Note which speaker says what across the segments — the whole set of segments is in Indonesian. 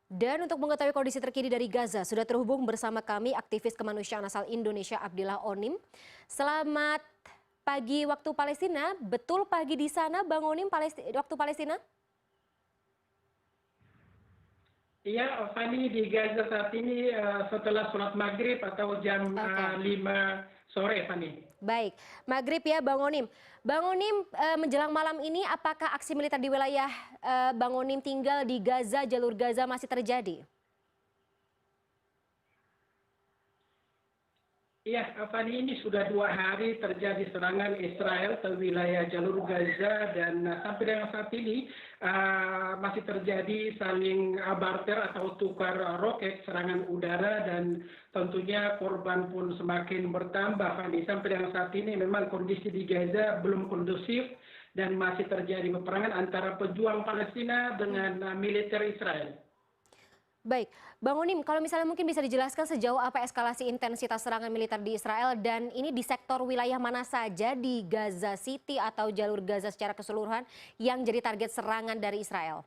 Speaker 1: Dan untuk mengetahui kondisi terkini dari Gaza, sudah terhubung bersama kami aktivis kemanusiaan asal Indonesia Abdillah Onim. Selamat pagi waktu Palestina, betul pagi di sana Bang Onim waktu Palestina?
Speaker 2: Iya, Fani di Gaza saat ini setelah sholat maghrib atau jam
Speaker 1: Oke,
Speaker 2: 5 sore, Fani.
Speaker 1: baik. Maghrib ya Bang Onim. Bang Onim, menjelang malam ini apakah aksi militer di wilayah Bang Onim tinggal di Gaza, jalur Gaza masih terjadi?
Speaker 2: Iya, Fani, ini sudah 2 hari terjadi serangan Israel ke wilayah jalur Gaza dan sampai dengan saat ini masih terjadi saling barter atau tukar roket serangan udara dan tentunya korban pun semakin bertambah, Fani. Sampai dengan saat ini memang kondisi di Gaza belum kondusif dan masih terjadi peperangan antara pejuang Palestina dengan militer Israel.
Speaker 1: Baik, Bang Onim, kalau misalnya mungkin bisa dijelaskan sejauh apa eskalasi intensitas serangan militer di Israel dan ini di sektor wilayah mana saja di Gaza City atau jalur Gaza secara keseluruhan yang jadi target serangan dari Israel?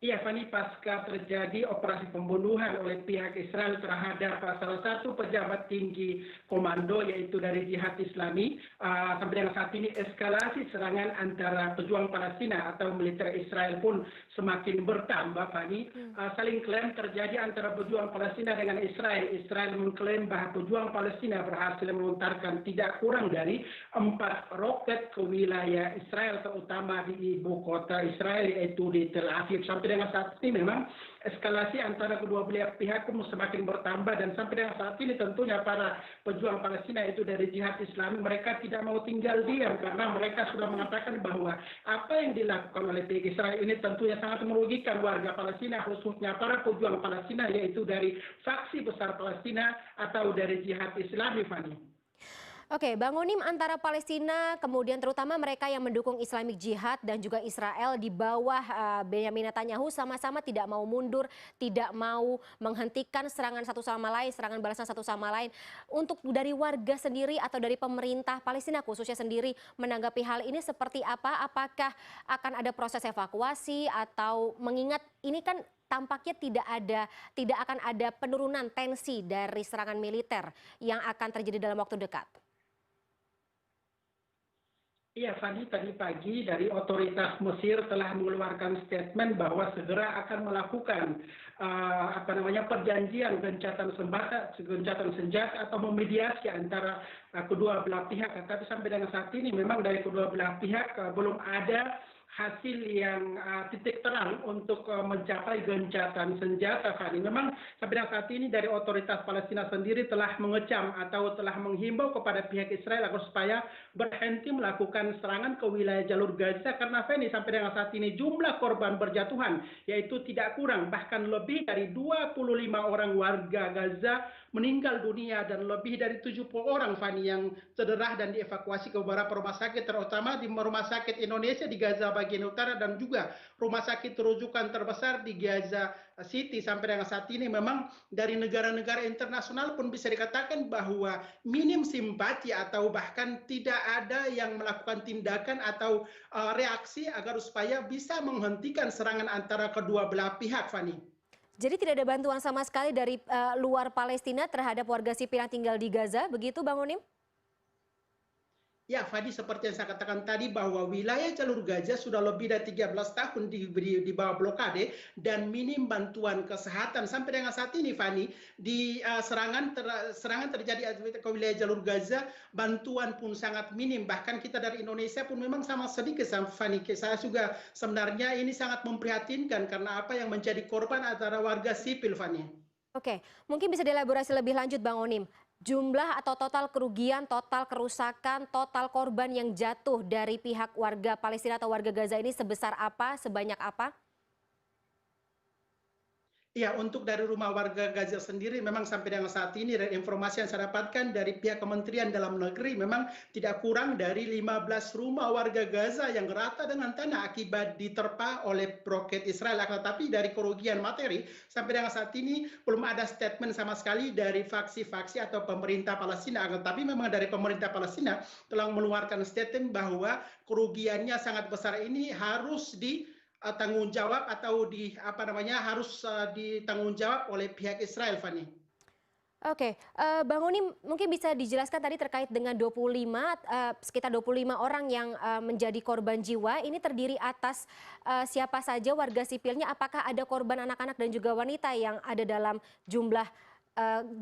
Speaker 2: Iya, Fani, pasca terjadi operasi pembunuhan oleh pihak Israel terhadap salah satu pejabat tinggi komando, yaitu dari Jihad Islami, sampai dengan saat ini eskalasi serangan antara pejuang Palestina atau militer Israel pun semakin bertambah, Fani. Saling klaim terjadi antara pejuang Palestina dengan Israel. Israel mengklaim bahwa pejuang Palestina berhasil melontarkan tidak kurang dari 4 roket ke wilayah Israel, terutama di ibu kota Israel, yaitu di Tel Aviv. Sampai dengan saat ini memang eskalasi antara kedua belah pihak pun semakin bertambah dan sampai dengan saat ini tentunya para pejuang Palestina itu dari Jihad Islami mereka tidak mau tinggal diam karena mereka sudah mengatakan bahwa apa yang dilakukan oleh pihak Israel ini tentunya sangat merugikan warga Palestina, khususnya para pejuang Palestina yaitu dari faksi besar Palestina atau dari Jihad Islami, Fani.
Speaker 1: Oke, Bang Onim, antara Palestina kemudian terutama mereka yang mendukung Islamic Jihad dan juga Israel di bawah Benyamin Netanyahu sama-sama tidak mau mundur, tidak mau menghentikan serangan satu sama lain, serangan balasan satu sama lain. Untuk dari warga sendiri atau dari pemerintah Palestina khususnya sendiri menanggapi hal ini seperti apa? Apakah akan ada proses evakuasi atau mengingat ini kan tampaknya tidak akan ada penurunan tensi dari serangan militer yang akan terjadi dalam waktu dekat?
Speaker 2: Iya, Fani, tadi pagi dari otoritas Mesir telah mengeluarkan statement bahwa segera akan melakukan perjanjian gencatan senjata atau memediasi antara kedua belah pihak. Tapi sampai dengan saat ini memang dari kedua belah pihak belum ada hasil yang titik terang untuk mencapai gencatan senjata, Fani. Memang sampai dengan saat ini dari otoritas Palestina sendiri telah mengecam atau telah menghimbau kepada pihak Israel agar supaya berhenti melakukan serangan ke wilayah jalur Gaza karena, Fani, sampai dengan saat ini jumlah korban berjatuhan yaitu tidak kurang bahkan lebih dari 25 orang warga Gaza meninggal dunia dan lebih dari 70 orang, Fani, yang cedera dan dievakuasi ke beberapa rumah sakit terutama di rumah sakit Indonesia di Gaza bagian utara dan juga rumah sakit rujukan terbesar di Gaza City. Sampai dengan saat ini memang dari negara-negara internasional pun bisa dikatakan bahwa minim simpati atau bahkan tidak ada yang melakukan tindakan atau reaksi agar supaya bisa menghentikan serangan antara kedua belah pihak, Fani.
Speaker 1: Jadi tidak ada bantuan sama sekali dari luar Palestina terhadap warga sipil yang tinggal di Gaza, begitu Bang Onim?
Speaker 2: Ya, Fadi, seperti yang saya katakan tadi bahwa wilayah jalur Gaza sudah lebih dari 13 tahun di bawah blokade dan minim bantuan kesehatan. Sampai dengan saat ini, Fani, di serangan terjadi ke wilayah jalur Gaza, bantuan pun sangat minim. Bahkan kita dari Indonesia pun memang sama sedikit, Fani. Saya juga sebenarnya ini sangat memprihatinkan karena apa yang menjadi korban antara warga sipil, Fani.
Speaker 1: Oke, mungkin bisa dielaborasi lebih lanjut Bang Onim. Jumlah atau total kerugian, total kerusakan, total korban yang jatuh dari pihak warga Palestina atau warga Gaza ini sebesar apa, sebanyak apa?
Speaker 2: Ya, untuk dari rumah warga Gaza sendiri memang sampai dengan saat ini dari informasi yang saya dapatkan dari pihak Kementerian Dalam Negeri memang tidak kurang dari 15 rumah warga Gaza yang rata dengan tanah akibat diterpa oleh roket Israel. Tetapi dari kerugian materi sampai dengan saat ini belum ada statement sama sekali dari faksi-faksi atau pemerintah Palestina. Tapi memang dari pemerintah Palestina telah mengeluarkan statement bahwa kerugiannya sangat besar ini harus tanggung jawab atau harus ditanggung jawab oleh pihak Israel, Fani.
Speaker 1: Oke, Bang Onim mungkin bisa dijelaskan tadi terkait dengan 25, sekitar 25 orang yang menjadi korban jiwa. Ini terdiri atas siapa saja warga sipilnya? Apakah ada korban anak-anak dan juga wanita yang ada dalam jumlah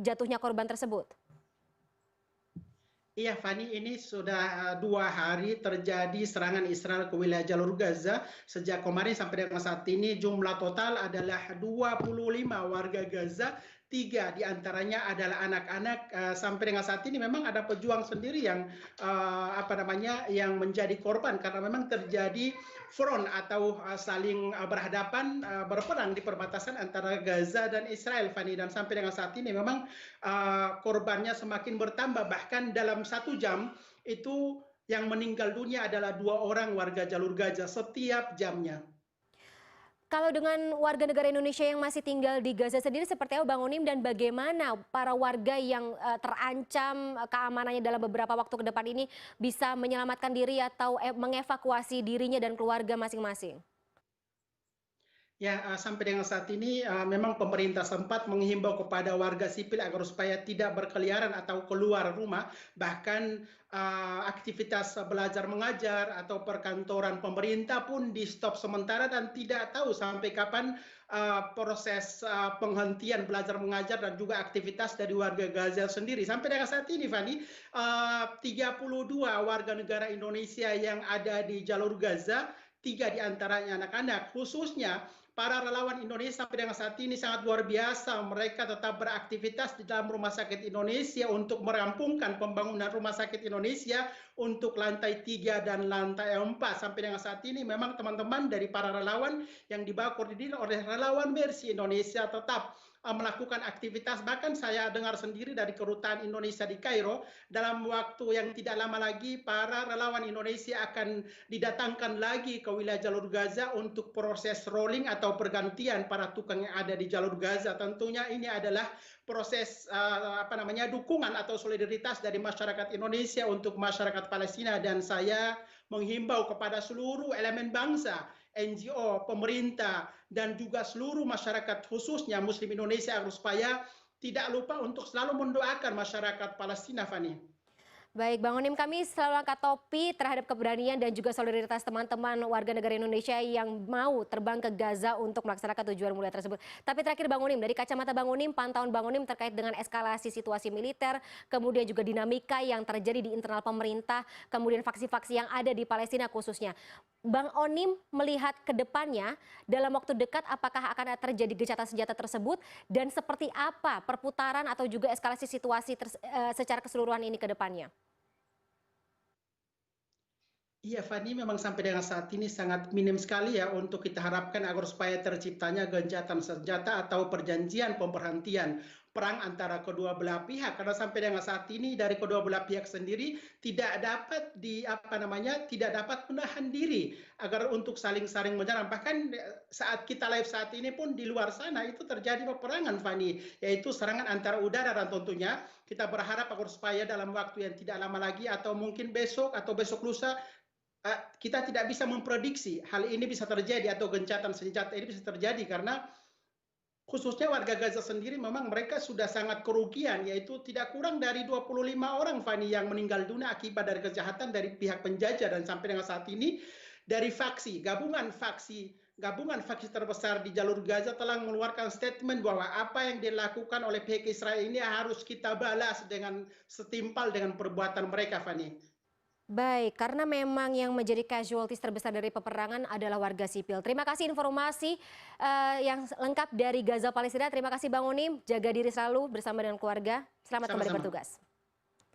Speaker 1: jatuhnya korban tersebut?
Speaker 2: Iya, Fani, ini sudah 2 hari terjadi serangan Israel ke wilayah jalur Gaza. Sejak kemarin sampai dengan saat ini jumlah total adalah 25 warga Gaza. 3 diantaranya adalah anak-anak. Sampai dengan saat ini memang ada pejuang sendiri yang yang menjadi korban karena memang terjadi front atau saling berhadapan, berperang di perbatasan antara Gaza dan Israel, Fani. Dan sampai dengan saat ini memang korbannya semakin bertambah, bahkan dalam 1 jam itu yang meninggal dunia adalah 2 orang warga jalur Gaza setiap jamnya.
Speaker 1: Kalau dengan warga negara Indonesia yang masih tinggal di Gaza sendiri seperti apa Bang Onim dan bagaimana para warga yang terancam keamanannya dalam beberapa waktu ke depan ini bisa menyelamatkan diri atau mengevakuasi dirinya dan keluarga masing-masing?
Speaker 2: Ya, sampai dengan saat ini memang pemerintah sempat menghimbau kepada warga sipil agar supaya tidak berkeliaran atau keluar rumah, bahkan aktivitas belajar mengajar atau perkantoran pemerintah pun di stop sementara dan tidak tahu sampai kapan proses penghentian belajar mengajar dan juga aktivitas dari warga Gaza sendiri. Sampai dengan saat ini, Fani, 32 warga negara Indonesia yang ada di jalur Gaza, 3 diantaranya anak-anak, khususnya para relawan Indonesia sampai dengan saat ini sangat luar biasa. Mereka tetap beraktivitas di dalam rumah sakit Indonesia untuk merampungkan pembangunan rumah sakit Indonesia untuk lantai 3 dan lantai 4. Sampai dengan saat ini memang teman-teman dari para relawan yang dibawa koordinir oleh relawan Mercy Indonesia tetap melakukan aktivitas. Bahkan saya dengar sendiri dari kedutaan Indonesia di Kairo, dalam waktu yang tidak lama lagi para relawan Indonesia akan didatangkan lagi ke wilayah jalur Gaza untuk proses rolling atau pergantian para tukang yang ada di jalur Gaza. Tentunya ini adalah proses dukungan atau solidaritas dari masyarakat Indonesia untuk masyarakat Palestina, dan saya menghimbau kepada seluruh elemen bangsa, NGO, pemerintah, dan juga seluruh masyarakat khususnya Muslim Indonesia agar supaya tidak lupa untuk selalu mendoakan masyarakat Palestina, Fani.
Speaker 1: Baik, Bang Onim, kami selalu angkat topi terhadap keberanian dan juga solidaritas teman-teman warga negara Indonesia yang mau terbang ke Gaza untuk melaksanakan tujuan mulia tersebut. Tapi terakhir Bang Onim, dari kacamata Bang Onim, pantauan Bang Onim terkait dengan eskalasi situasi militer, kemudian juga dinamika yang terjadi di internal pemerintah, kemudian faksi-faksi yang ada di Palestina khususnya. Bang Onim melihat ke depannya dalam waktu dekat apakah akan terjadi gencatan senjata tersebut dan seperti apa perputaran atau juga eskalasi situasi secara keseluruhan ini ke depannya?
Speaker 2: Iya, Fani, memang sampai dengan saat ini sangat minim sekali ya untuk kita harapkan agar supaya terciptanya gencatan senjata atau perjanjian pemberhentian perang antara kedua belah pihak, karena sampai dengan saat ini dari kedua belah pihak sendiri tidak dapat tidak dapat menahan diri agar untuk saling menyerang. Bahkan saat kita live saat ini pun di luar sana itu terjadi peperangan, Fani, yaitu serangan antara udara, dan tentunya kita berharap agar supaya dalam waktu yang tidak lama lagi atau mungkin besok atau besok lusa kita tidak bisa memprediksi hal ini bisa terjadi atau gencatan senjata ini bisa terjadi, karena khususnya warga Gaza sendiri memang mereka sudah sangat kerugian, yaitu tidak kurang dari 25 orang, Fani, yang meninggal dunia akibat dari kejahatan dari pihak penjajah. Dan sampai dengan saat ini dari gabungan faksi terbesar di jalur Gaza telah mengeluarkan statement bahwa apa yang dilakukan oleh pihak Israel ini harus kita balas dengan setimpal dengan perbuatan mereka, Fani.
Speaker 1: Baik, karena memang yang menjadi casualties terbesar dari peperangan adalah warga sipil. Terima kasih informasi yang lengkap dari Gaza, Palestina. Terima kasih Bang Onim, jaga diri selalu bersama dengan keluarga. Selamat kembali bertugas.